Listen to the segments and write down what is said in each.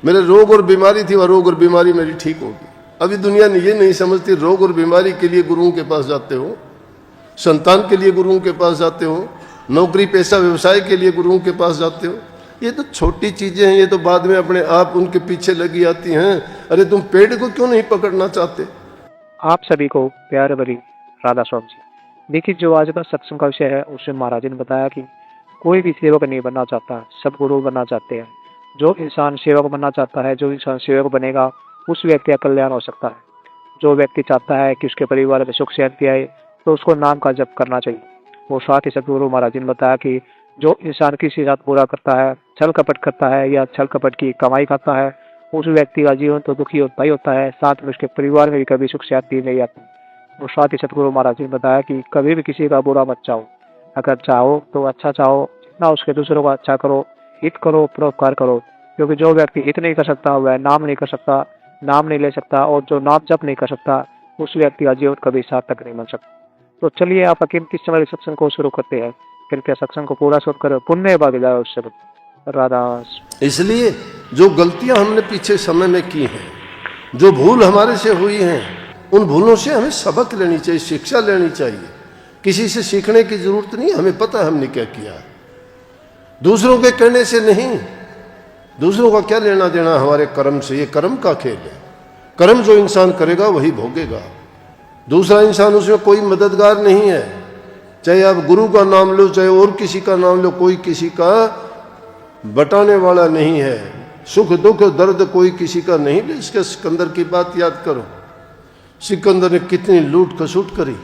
मेरे रोग और बीमारी थी, वह रोग और बीमारी मेरी ठीक होगी। अभी दुनिया ने ये नहीं समझती, रोग और बीमारी के लिए गुरुओं के पास जाते हो, संतान के लिए गुरुओं के पास जाते हो, नौकरी पेशा व्यवसाय के लिए गुरुओं के पास जाते हो। ये तो छोटी चीजें हैं, ये तो बाद में अपने आप उनके पीछे लगी आती हैं। अरे तुम पेड़ को क्यों नहीं पकड़ना चाहते? आप सभी को प्यार भरी राधा स्वामी जी। देखिए, जो आज का सत्संग का विषय है उसमें महाराज ने बताया कि कोई भी सेवक नहीं बनना चाहता, सब गुरु बनना चाहते हैं। जो इंसान सेवक बनना चाहता है, जो इंसान सेवक बनेगा, उस व्यक्ति का कल्याण हो सकता है। जो व्यक्ति चाहता है कि उसके परिवार में सुख शांति आए, तो उसको नाम का जप करना चाहिए। वो साथ ही सदगुरु महाराज ने बताया कि जो इंसान किसी साथ बुरा करता है, छल कपट करता है या छल कपट की कमाई खाता है, उस व्यक्ति का जीवन तो दुखी होता ही होता है, साथ में उसके परिवार में भी कभी सुख शांति नहीं आती। और साथ ही सतगुरु महाराज ने बताया कि कभी भी किसी का बुरा मत चाहो, अगर चाहो तो अच्छा चाहो, जितना उसके दूसरों का अच्छा करो, हित करो, परोपकार करो। क्योंकि जो व्यक्ति हित नहीं कर सकता वह नाम नहीं कर सकता, नाम नहीं ले सकता, और जो नाम जप नहीं कर सकता उस व्यक्ति का जीवन कभी सार्थक नहीं बन सकता। तो चलिए आप कीमती समय सत्संग को शुरू करते हैं। कृपया सत्संग को पूरा सुन कर पुण्य भागीदार उससे राधा। इसलिए जो गलतियां हमने पीछे समय में की हैं, जो भूल हमारे से हुई हैं, उन भूलों से हमें सबक लेनी चाहिए, शिक्षा लेनी चाहिए। किसी से सीखने की जरूरत नहीं, हमें पता है हमने क्या किया। दूसरों के कहने से नहीं, दूसरों का क्या लेना देना हमारे कर्म से, ये कर्म का खेल है। कर्म जो इंसान करेगा वही भोगेगा, दूसरा इंसान उसमें कोई मददगार नहीं है। चाहे आप गुरु का नाम लो, चाहे और किसी का नाम लो, कोई किसी का बटाने वाला नहीं है। सुख दुख दर्द कोई किसी का नहीं। इसके सिकंदर की बात याद करो, सिकंदर ने कितनी लूट खसूट करी,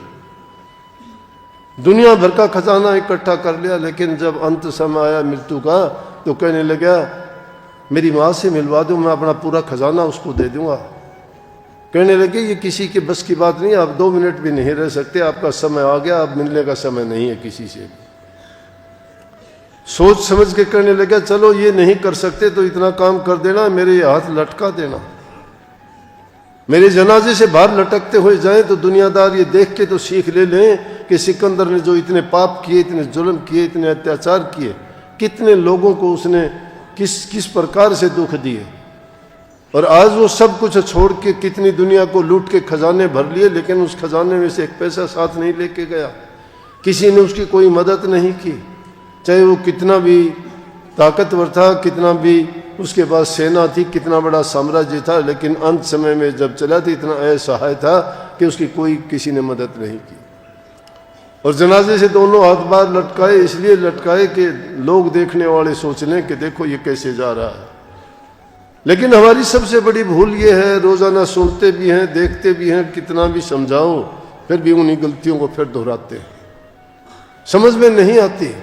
दुनिया भर का खजाना इकट्ठा कर लिया, लेकिन जब अंत समय आया मृत्यु का तो कहने लगा मेरी माँ से मिलवा दो, मैं अपना पूरा खजाना उसको दे दूंगा। कहने लगे ये किसी के बस की बात नहीं, आप 2 मिनट भी नहीं रह सकते, आपका समय आ गया, अब मिलने का समय नहीं है किसी से। सोच समझ के कहने लगा चलो ये नहीं कर सकते तो इतना काम कर देना, मेरे हाथ लटका देना, मेरे जनाजे से बाहर लटकते हुए जाएं तो दुनियादार ये देख के तो सीख ले लें कि सिकंदर ने जो इतने पाप किए, इतने जुल्म किए, इतने अत्याचार किए, कितने लोगों को उसने किस प्रकार से दुख दिए। और आज वो सब कुछ छोड़ के कितनी दुनिया को लूट के खजाने भर लिए, लेकिन उस खजाने में से एक पैसा साथ नहीं लेके गया। किसी ने उसकी कोई मदद नहीं की, चाहे वो कितना भी ताकतवर था, कितना भी उसके पास सेना थी, कितना बड़ा साम्राज्य था, लेकिन अंत समय में जब चला था इतना असहाय था कि उसकी कोई किसी ने मदद नहीं की। और जनाजे से दोनों हाथ बाहर लटकाए, इसलिए लटकाए कि लोग देखने वाले सोच लें कि देखो ये कैसे जा रहा है। लेकिन हमारी सबसे बड़ी भूल ये है, रोजाना सुनते भी हैं, देखते भी हैं, कितना भी समझाओ फिर भी उन्हीं गलतियों को फिर दोहराते हैं, समझ में नहीं आती।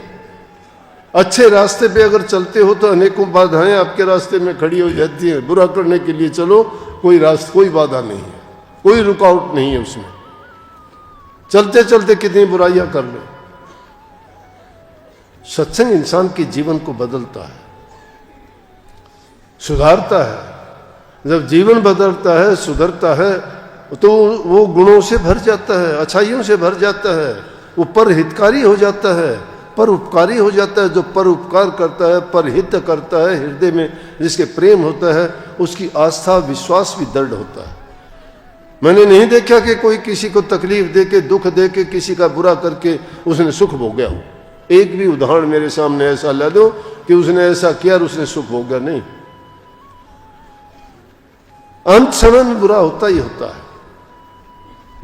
अच्छे रास्ते पे अगर चलते हो तो अनेकों बाधाएं आपके रास्ते में खड़ी हो जाती हैं। बुरा करने के लिए चलो, कोई बाधा नहीं है, कोई रुकावट नहीं है उसमें। चलते चलते कितनी बुराइयां कर लो। सत्संग इंसान के जीवन को बदलता है, सुधारता है। जब जीवन बदलता है, सुधरता है, तो वो गुणों से भर जाता है, अच्छाइयों से भर जाता है, वो परहितकारी हो जाता है, पर उपकारी हो जाता है। जो पर उपकार करता है, परहित करता है, हृदय में जिसके प्रेम होता है, उसकी आस्था विश्वास भी दृढ़ होता है। मैंने नहीं देखा कि कोई किसी को तकलीफ दे के, दुख दे के, किसी का बुरा करके उसने सुख भोगा हो। एक भी उदाहरण मेरे सामने ऐसा ला दो कि उसने ऐसा किया और उसने सुख भोगा, नहीं। अंत समय में बुरा होता ही होता है,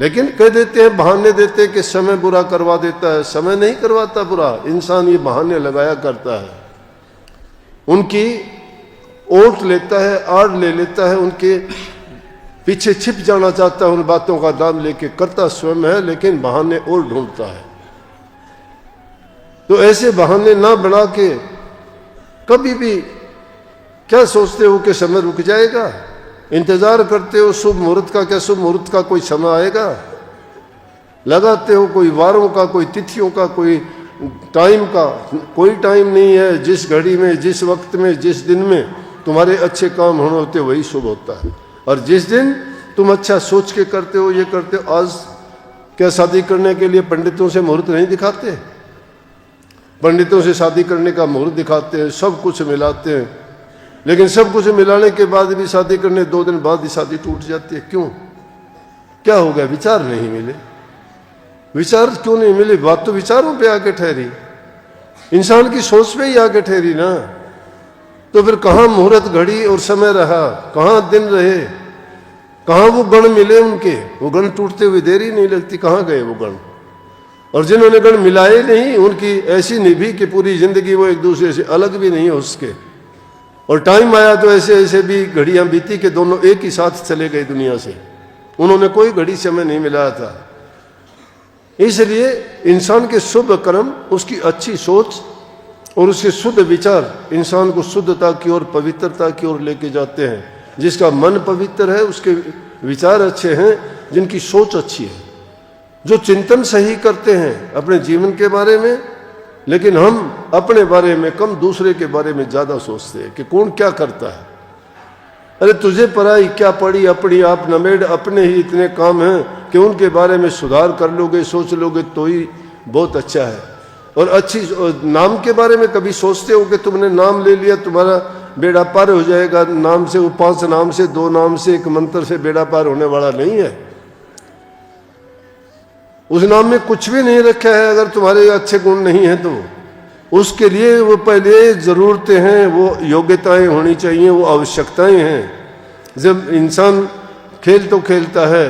लेकिन कह देते हैं, बहाने देते हैं कि समय बुरा करवा देता है। समय नहीं करवाता बुरा, इंसान ये बहाने लगाया करता है, उनकी ओट लेता है, आड़ ले लेता है, उनके पीछे छिप जाना चाहता है, उन बातों का दाम लेके करता स्वयं है, लेकिन बहाने और ढूंढता है। तो ऐसे बहाने ना बना के कभी भी क्या सोचते हो कि समय रुक जाएगा? इंतजार करते हो शुभ मुहूर्त का, क्या शुभ मुहूर्त का कोई समय आएगा? लगाते हो कोई वारों का, कोई तिथियों का, कोई टाइम का, कोई टाइम नहीं है। जिस घड़ी में, जिस वक्त में, जिस दिन में तुम्हारे अच्छे काम होने होते वही शुभ होता है। और जिस दिन तुम अच्छा सोच के करते हो, ये करते हो। आज क्या शादी करने के लिए पंडितों से मुहूर्त नहीं दिखाते? पंडितों से शादी करने का मुहूर्त दिखाते हैं, सब कुछ मिलाते हैं, लेकिन सब कुछ मिलाने के बाद भी शादी करने 2 दिन बाद ही शादी टूट जाती है। क्यों? क्या हो गया? विचार नहीं मिले। विचार क्यों नहीं मिले? बात तो विचारों पे आके ठहरी, इंसान की सोच पे ही आके ठहरी ना। तो फिर कहाँ मुहूर्त घड़ी और समय रहा, कहाँ दिन रहे, कहाँ वो गण मिले उनके? वो गण टूटते हुए देर ही नहीं लगती। कहाँ गए वो गण? और जिन्होंने गण मिलाए नहीं, उनकी ऐसी निभी कि पूरी जिंदगी वो एक दूसरे से अलग भी नहीं हो सके। और टाइम आया तो ऐसे ऐसे भी घड़ियां बीती कि दोनों एक ही साथ चले गए दुनिया से। उन्होंने कोई घड़ी समय नहीं मिलाया था। इसलिए इंसान के शुभ कर्म, उसकी अच्छी सोच और उसके शुद्ध विचार इंसान को शुद्धता की ओर, पवित्रता की ओर लेके जाते हैं। जिसका मन पवित्र है, उसके विचार अच्छे हैं, जिनकी सोच अच्छी है, जो चिंतन सही करते हैं अपने जीवन के बारे में। लेकिन हम अपने बारे में कम, दूसरे के बारे में ज्यादा सोचते हैं कि कौन क्या करता है। अरे तुझे पराई क्या पड़ी, अपनी आप नमेड़, अपने ही इतने काम हैं कि उनके बारे में सुधार कर लोगे, सोच लोगे तो ही बहुत अच्छा है। और अच्छी नाम के बारे में कभी सोचते हो कि तुमने नाम ले लिया, तुम्हारा बेड़ा पार हो जाएगा नाम से? वो 5 नाम से, 2 नाम से, 1 मंत्र से बेड़ा पार होने वाला नहीं है। उस नाम में कुछ भी नहीं रखा है। अगर तुम्हारे अच्छे गुण नहीं है तो उसके लिए वो पहले जरूरतें हैं, वो योग्यताएं होनी चाहिए, वो आवश्यकताएं हैं। जब इंसान खेल तो खेलता है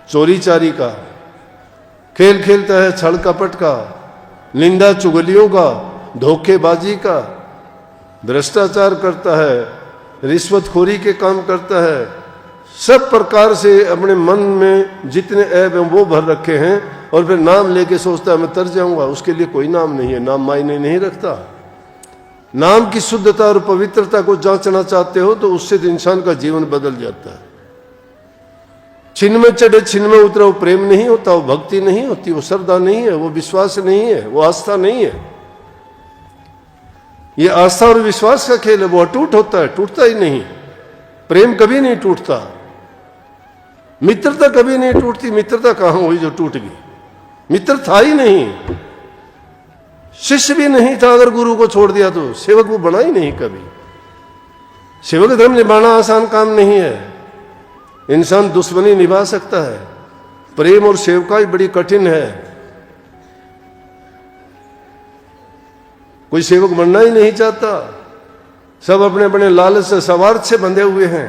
चोरी चारी का, खेल खेलता है छल कपट का, निंदा चुगलियों का, धोखेबाजी का, भ्रष्टाचार करता है, रिश्वतखोरी के काम करता है, सब प्रकार से अपने मन में जितने ऐब हैं वो भर रखे हैं, और फिर नाम लेके सोचता है मैं तर जाऊंगा। उसके लिए कोई नाम नहीं है, नाम मायने नहीं रखता। नाम की शुद्धता और पवित्रता को जांचना चाहते हो तो उससे तो इंसान का जीवन बदल जाता है। छिन्न में चढ़े छिन्न में उतरा, वो प्रेम नहीं होता, वो भक्ति नहीं होती, वो श्रद्धा नहीं है, वो विश्वास नहीं है, वो आस्था नहीं है। ये आस्था और विश्वास का खेल है, वो अटूट होता है, टूटता ही नहीं। प्रेम कभी नहीं टूटता, मित्रता कभी नहीं टूटती। मित्रता कहां हुई जो टूट गई? मित्र था ही नहीं, शिष्य भी नहीं था। अगर गुरु को छोड़ दिया तो सेवक वो बना ही नहीं कभी। सेवक धर्म निभाना आसान काम नहीं है। इंसान दुश्मनी निभा सकता है, प्रेम और सेवकाई बड़ी कठिन है। कोई सेवक बनना ही नहीं चाहता। सब अपने अपने लालच से, स्वार्थ से बंधे हुए हैं।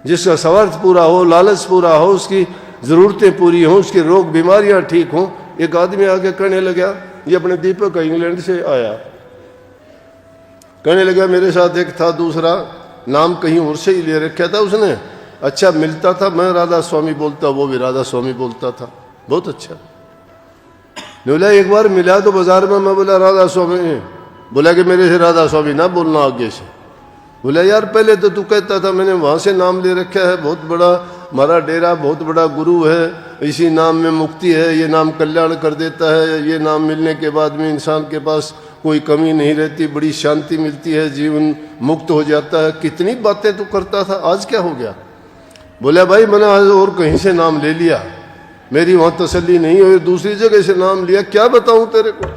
जिसका स्वार्थ पूरा हो, लालच पूरा हो, उसकी जरूरतें पूरी हों, उसकी रोग बीमारियां ठीक हों। एक आदमी आके कहने लगा, ये अपने दीपक का इंग्लैंड से आया, कहने लगा मेरे साथ एक था, दूसरा नाम कहीं और से ही ले रखा था उसने। अच्छा मिलता था, मैं राधा स्वामी बोलता, वो भी राधा स्वामी बोलता था, बहुत अच्छा। बोला एक बार मिला तो बाजार में, मैं बोला राधा स्वामी, बोला कि मेरे से राधा स्वामी ना बोलना आगे से। बोला यार पहले तो तू कहता था, मैंने वहां से नाम ले रखा है, बहुत बड़ा हमारा डेरा, बहुत बड़ा गुरु है, इसी नाम में मुक्ति है, ये नाम कल्याण कर देता है, ये नाम मिलने के बाद में इंसान के पास कोई कमी नहीं रहती, बड़ी शांति मिलती है, जीवन मुक्त हो जाता है। कितनी बातें तू करता था, आज क्या हो गया? बोला भाई मैंने आज और कहीं से नाम ले लिया, मेरी वहां तसल्ली नहीं हुई, दूसरी जगह से नाम लिया। क्या बताऊं तेरे को,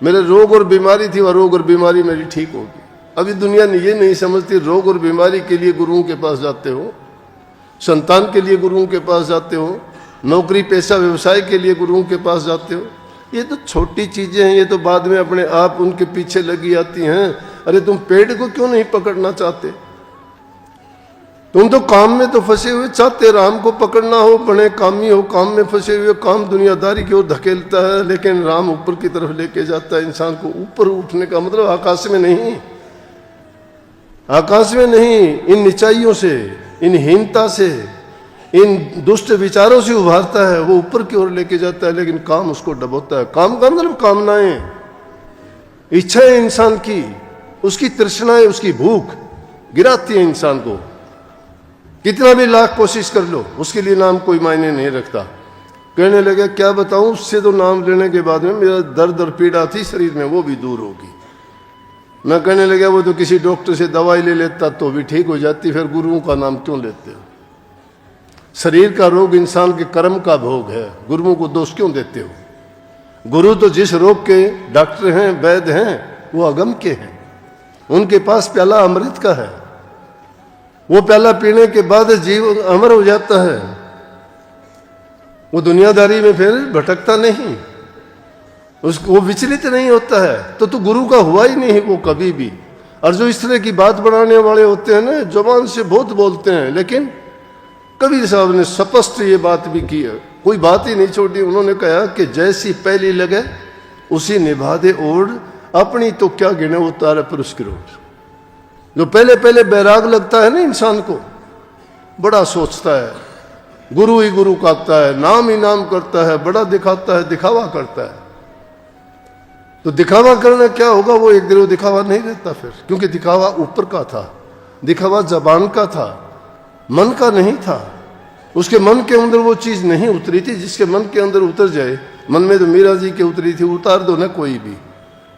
मेरे रोग और बीमारी थी, वह रोग और बीमारी मेरी ठीक होगी। अभी दुनिया ने ये नहीं समझती, रोग और बीमारी के लिए गुरुओं के पास जाते हो, संतान के लिए गुरुओं के पास जाते हो, नौकरी पेशा व्यवसाय के लिए गुरुओं के पास जाते हो। ये तो छोटी चीजें हैं, ये तो बाद में अपने आप उनके पीछे लगी आती हैं। अरे तुम पेड़ को क्यों नहीं पकड़ना चाहते? तुम तो काम में तो फंसे हुए चाहते, राम को पकड़ना हो, बड़े कामी हो, काम में फंसे हुए, काम दुनियादारी की ओर धकेलता है, लेकिन राम ऊपर की तरफ लेके जाता है इंसान को। ऊपर उठने का मतलब आकाश में नहीं, आकाश में नहीं, इन निचाइयों से, इन हीनता से, इन दुष्ट विचारों से उभारता है, वो ऊपर की ओर लेके जाता है, लेकिन काम उसको डबोता है। काम का मतलब कामनाएं, इच्छाएं इंसान की, उसकी तृष्णाएं, उसकी भूख गिराती है इंसान को। कितना भी लाख कोशिश कर लो, उसके लिए नाम कोई मायने नहीं रखता। कहने लगे क्या बताऊं, उससे तो नाम लेने के बाद में मेरा दर्द और पीड़ा थी शरीर में, वो भी दूर होगी। मैं कहने लगा वो तो किसी डॉक्टर से दवाई ले लेता तो भी ठीक हो जाती, फिर गुरुओं का नाम क्यों लेते हो? शरीर का रोग इंसान के कर्म का भोग है, गुरुओं को दोष क्यों देते हो? गुरु तो जिस रोग के डॉक्टर हैं, वैद्य हैं, वो अगम के हैं। उनके पास प्याला अमृत का है। वो प्याला पीने के बाद जीव अमर हो जाता है। वो दुनियादारी में फिर भटकता नहीं, उसको वो विचलित नहीं होता है। तो तू गुरु का हुआ ही नहीं वो कभी भी। और जो इस तरह की बात बनाने वाले होते हैं ना, जुबान से बहुत बोलते हैं, लेकिन कबीर साहब ने स्पष्ट ये बात भी की है, कोई बात ही नहीं छोड़ी। उन्होंने कहा कि जैसी पहली लगे उसी निभा दे ओढ़, अपनी तो क्या गिने वो तारे पुरस्कृत। जो पहले पहले बैराग लगता है ना इंसान को, बड़ा सोचता है, गुरु ही गुरु कहता है, नाम ही नाम करता है, बड़ा दिखाता है, दिखावा करता है। तो दिखावा करना क्या होगा, वो एक दिन वो दिखावा नहीं रहता फिर, क्योंकि दिखावा ऊपर का था, दिखावा जबान का था, मन का नहीं था। उसके मन के अंदर वो चीज नहीं उतरी थी। जिसके मन के अंदर उतर जाए, मन में तो मीरा जी के उतरी थी, उतार दो ना कोई भी,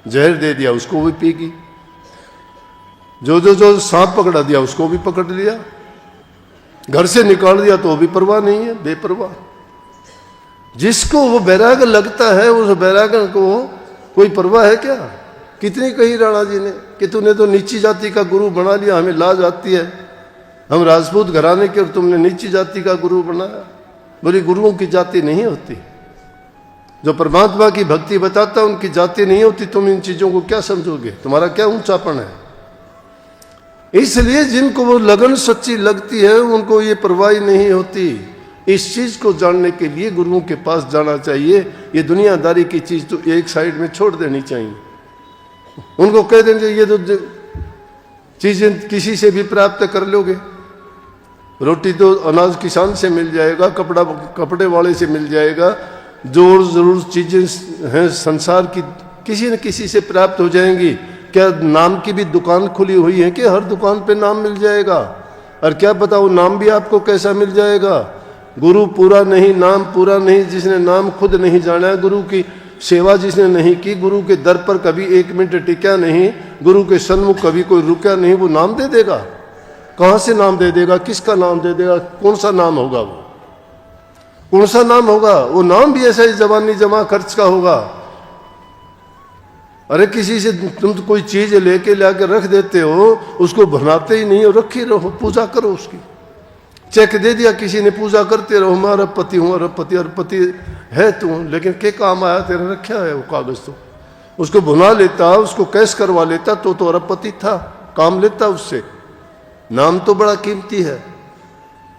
जहर दे दिया उसको भी पीगी, जो सांप पकड़ा दिया उसको भी पकड़ लिया, घर से निकाल दिया तो भी परवाह नहीं है, बेपरवाह। जिसको वो बैराग लगता है, उस बैराग को कोई परवाह है क्या? कितनी कही राणा जी ने कि तूने तो नीची जाति का गुरु बना लिया, हमें लाज आती है, हम राजपूत घराने के और तुमने नीची जाति का गुरु बनाया। बोली गुरुओं की जाति नहीं होती, जो परमात्मा की भक्ति बताता है उनकी जाति नहीं होती। तुम इन चीजों को क्या समझोगे, तुम्हारा क्या ऊंचापन है? इसलिए जिनको वो लगन सच्ची लगती है उनको ये परवाही नहीं होती। इस चीज को जानने के लिए गुरुओं के पास जाना चाहिए। ये दुनियादारी की चीज तो एक साइड में छोड़ देनी चाहिए। उनको कह देना चाहिए ये तो चीजें किसी से भी प्राप्त कर लोगे, रोटी तो अनाज किसान से मिल जाएगा, कपड़े वाले से मिल जाएगा, जो जरूर चीजें हैं संसार की किसी न किसी से प्राप्त हो जाएंगी। क्या नाम की भी दुकान खुली हुई है कि हर दुकान पे नाम मिल जाएगा? और क्या पता वो नाम भी आपको कैसा मिल जाएगा। गुरु पूरा नहीं, नाम पूरा नहीं। जिसने नाम खुद नहीं जाना है, गुरु की सेवा जिसने नहीं की, गुरु के दर पर कभी एक मिनट टिका नहीं, गुरु के सन्मुख कभी कोई रुका नहीं, वो नाम दे देगा? कहाँ से नाम दे देगा? किसका नाम दे देगा? कौन सा नाम होगा वो? कौन सा नाम होगा? वो नाम भी ऐसा ही जबानी जमा खर्च का होगा। अरे किसी से तुम तो कोई चीज लेके लाके रख देते हो, उसको बनाते ही नहीं हो, रखी रहो, पूजा करो उसकी। चेक दे दिया किसी ने, पूजा करते रहो, मैं अरबपति हूँ, अरबपति है तू, लेकिन क्या काम आया तेरा? रखा है वो कागज तो। उसको भुना लेता, उसको कैश करवा लेता तो अरबपति था, काम लेता उससे। नाम तो बड़ा कीमती है,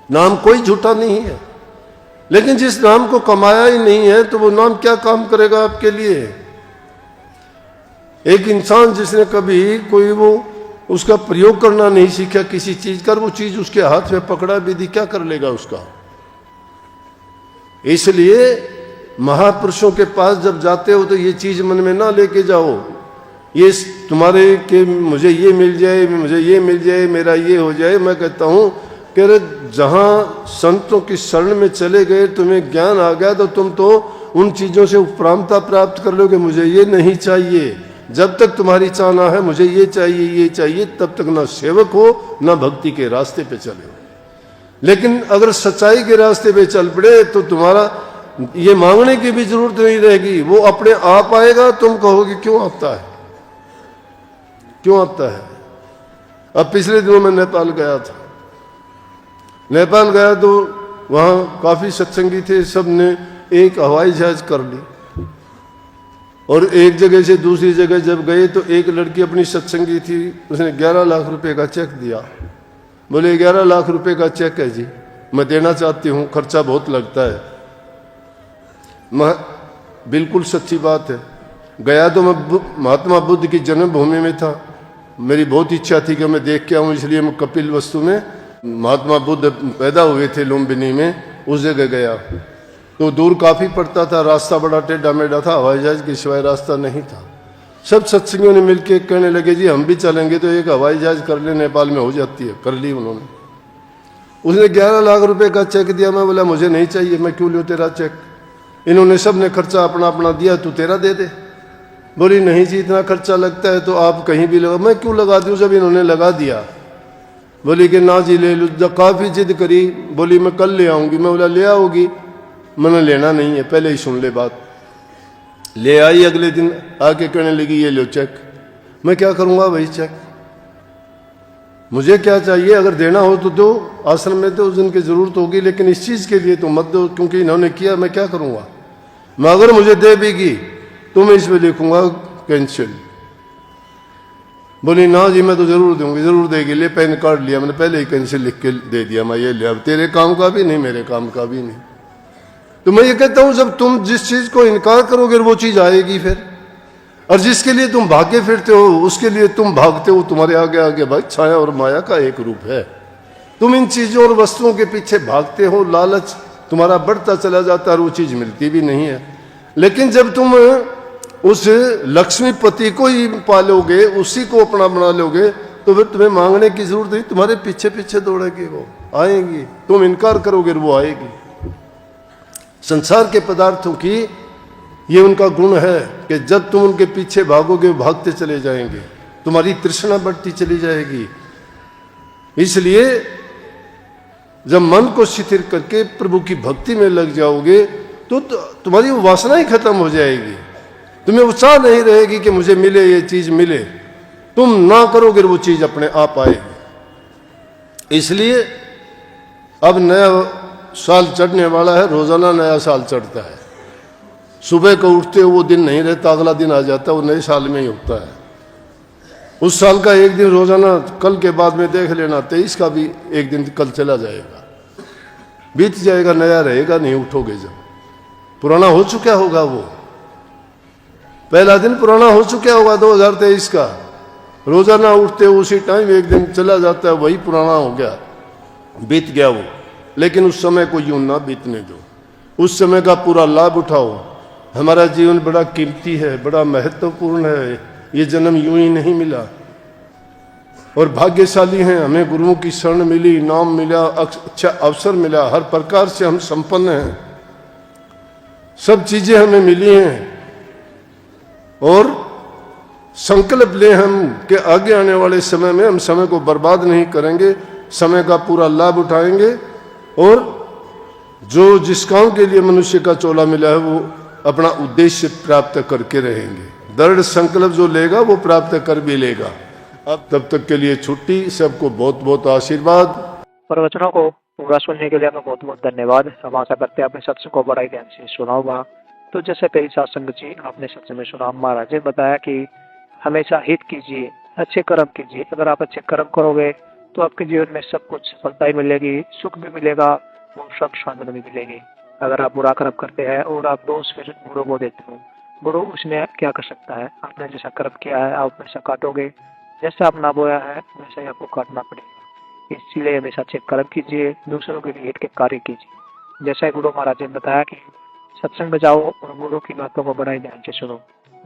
नाम कोई झूठा नहीं है, लेकिन जिस नाम को कमाया ही नहीं है तो वो नाम क्या काम करेगा आपके लिए? एक इंसान जिसने कभी कोई वो उसका प्रयोग करना नहीं सीखा किसी चीज का, वो चीज उसके हाथ में पकड़ा भी दी, क्या कर लेगा उसका? इसलिए महापुरुषों के पास जब जाते हो तो ये चीज मन में ना लेके जाओ, ये तुम्हारे के मुझे ये मिल जाए, मुझे ये मिल जाए, मेरा ये हो जाए। मैं कहता हूं कि अरे जहां संतों की शरण में चले गए, तुम्हें ज्ञान आ गया, तो तुम तो उन चीजों से उपरामता प्राप्त कर लोगे। मुझे ये नहीं चाहिए, जब तक तुम्हारी चाहना है मुझे ये चाहिए, ये चाहिए, तब तक ना सेवक हो ना भक्ति के रास्ते पे चले हो। लेकिन अगर सच्चाई के रास्ते पे चल पड़े तो तुम्हारा ये मांगने की भी जरूरत नहीं रहेगी, वो अपने आप आएगा। तुम कहोगे क्यों आता है, क्यों आता है? अब पिछले दिनों में नेपाल गया था, नेपाल गया तो वहां काफी सत्संगी थे, सब ने एक हवाई जहाज कर ली और एक जगह से दूसरी जगह जब गए तो एक लड़की अपनी सत्संगी थी, उसने 11 लाख रुपए का चेक दिया। बोले 11 लाख रुपए का चेक है जी, मैं देना चाहती हूँ, खर्चा बहुत लगता है। मैं बिल्कुल सच्ची बात है, गया तो मैं महात्मा बुद्ध की जन्मभूमि में था, मेरी बहुत इच्छा थी कि मैं देख के आऊँ, इसलिए मैं कपिल वस्तु में महात्मा बुद्ध पैदा हुए थे लुम्बिनी में, उस जगह गया। तो दूर काफ़ी पड़ता था, रास्ता बड़ा टेढ़ा मेढ़ा था, हवाई जहाज के सिवाय रास्ता नहीं था। सब सत्संगियों ने मिलके कहने लगे जी हम भी चलेंगे, तो एक हवाई जहाज कर ले, नेपाल में हो जाती है। कर ली उन्होंने। उसने 11 लाख रुपए का चेक दिया। मैं बोला मुझे नहीं चाहिए, मैं क्यों लूँ तेरा चेक? इन्होंने सब ने खर्चा अपना अपना दिया, तू तेरा दे दे। बोली नहीं जी इतना खर्चा लगता है तो आप कहीं भी लगा। मैं क्यों लगा दूँ जब इन्होंने लगा दिया? बोली कि ना जी ले लो। जब काफ़ी जिद करी, बोली मैं कल ले आऊँगी। मैं बोला ले आओगी? मैंने लेना नहीं है, पहले ही सुन ले बात। ले आई, अगले दिन आके कहने लगी ये लो चेक। मैं क्या करूँगा भाई चेक? मुझे क्या चाहिए, अगर देना हो तो दो, आश्रम में दो, जिनकी ज़रूरत होगी, लेकिन इस चीज़ के लिए तो मत दो, क्योंकि इन्होंने किया, मैं क्या करूँगा। मैं अगर मुझे दे देगी तो मैं इसमें लिखूँगा कैंसिल। बोली ना जी मैं तो ज़रूर दूंगी, ज़रूर देगी, ले पैन कार्ड लिया, मैंने पहले ही कैंसिल लिख के दे दिया, मैं ये लिया, तेरे काम का भी नहीं, मेरे काम का भी नहीं। तो मैं ये कहता हूँ, जब तुम जिस चीज़ को इनकार करोगे वो चीज़ आएगी फिर, और जिसके लिए तुम भागे फिरते हो, उसके लिए तुम भागते हो, तुम्हारे आगे आगे भाई छाया और माया का एक रूप है। तुम इन चीज़ों और वस्तुओं के पीछे भागते हो, लालच तुम्हारा बढ़ता चला जाता है और वो चीज़ मिलती भी नहीं है। लेकिन जब तुम उस लक्ष्मीपति को ही पालोगे, उसी को अपना बना लोगे, तो फिर तुम्हें मांगने की जरूरत नहीं, तुम्हारे पीछे पीछे दौड़ेगी, वो आएंगी। तुम इनकार करोगे वो आएगी। संसार के पदार्थों की ये उनका गुण है कि जब तुम उनके पीछे भागोगे वो भागते चले जाएंगे, तुम्हारी तृष्णा बढ़ती चली जाएगी। इसलिए जब मन को शिथिल करके प्रभु की भक्ति में लग जाओगे तो तुम्हारी वो वासना ही खत्म हो जाएगी। तुम्हें उत्साह नहीं रहेगी कि मुझे मिले, ये चीज मिले। तुम ना करोगे वो चीज अपने आप आएगी। इसलिए अब नया साल चढ़ने वाला है, रोजाना नया साल चढ़ता है। सुबह को उठते हो वो दिन नहीं रहता, अगला दिन आ जाता है, वो नए साल में ही होता है। उस साल का एक दिन रोजाना कल के बाद में देख लेना, 23 का भी एक दिन कल चला जाएगा, बीत जाएगा, नया रहेगा नहीं उठोगे जब। पुराना हो चुका होगा, वो पहला दिन पुराना हो चुका होगा 2023 का। रोजाना उठते हो उसी टाइम एक दिन चला जाता है, वही पुराना हो गया, बीत गया वो। लेकिन उस समय को यूं ना बीतने दो, उस समय का पूरा लाभ उठाओ। हमारा जीवन बड़ा कीमती है, बड़ा महत्वपूर्ण है, ये जन्म यूं ही नहीं मिला। और भाग्यशाली हैं, हमें गुरुओं की शरण मिली, नाम मिला, अच्छा अवसर मिला, हर प्रकार से हम संपन्न हैं, सब चीजें हमें मिली हैं। और संकल्प ले हम कि आगे आने वाले समय में हम समय को बर्बाद नहीं करेंगे, समय का पूरा लाभ उठाएंगे, और जो जिस काम के लिए मनुष्य का चोला मिला है वो अपना उद्देश्य प्राप्त करके रहेंगे। दृढ़ संकल्प जो लेगा वो प्राप्त कर भी लेगा। अब तब तक के लिए छुट्टी। सबको बहुत बहुत आशीर्वाद। प्रवचनों को पूरा सुनने के लिए आपका बहुत बहुत धन्यवाद। हम आशा करते हैं आपने सत्संग को बड़ा ही ध्यान से सुना होगा। तो जैसे कई सत्संग जी आपने सत्संग में सुना, महाराज ने बताया कि हमेशा हित कीजिए, अच्छे कर्म कीजिए। अगर आप अच्छे कर्म करोगे तो आपके जीवन में सब कुछ सफलता ही मिलेगी, सुख भी मिलेगा और सब शांति भी मिलेगी। अगर आप बुरा कर्म करते हैं और आप दोष फिर गुरु को देते हो, गुरु उसने क्या कर सकता है। आपने जैसा कर्म किया है आप वैसा काटोगे, जैसा आपने बोया है वैसा ही आपको काटना पड़ेगा। इसलिए हमेशा अच्छे कर्म कीजिए, दूसरों के लिए हित के कार्य कीजिए। जैसा गुरु महाराज ने बताया कि सत्संग में जाओ और गुरु की बातों को बड़ा ही ध्यान से सुनो।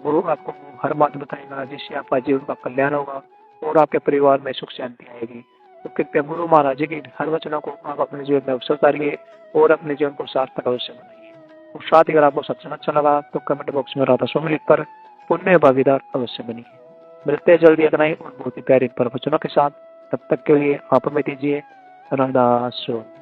गुरु आपको हर बात बताएगा जिससे आपका जीवन का कल्याण होगा और आपके परिवार में सुख शांति आएगी। तो कृपया गुरु महाराज जी की हर वचनों को आप अपने जीवन में अवसर करिए और अपने जीवन को सार्थक अवश्य बनाइए। और साथ ही अगर आपको सत्संग अच्छा लगा तो कमेंट बॉक्स में राधा स्वामी लिखकर पुण्य भागीदार अवश्य बनिए। मिलते हैं जल्दी एक नई और बहुत ही प्यारे प्रवचनों के साथ। तब तक के लिए आप हमें दीजिए राधा स्वामी।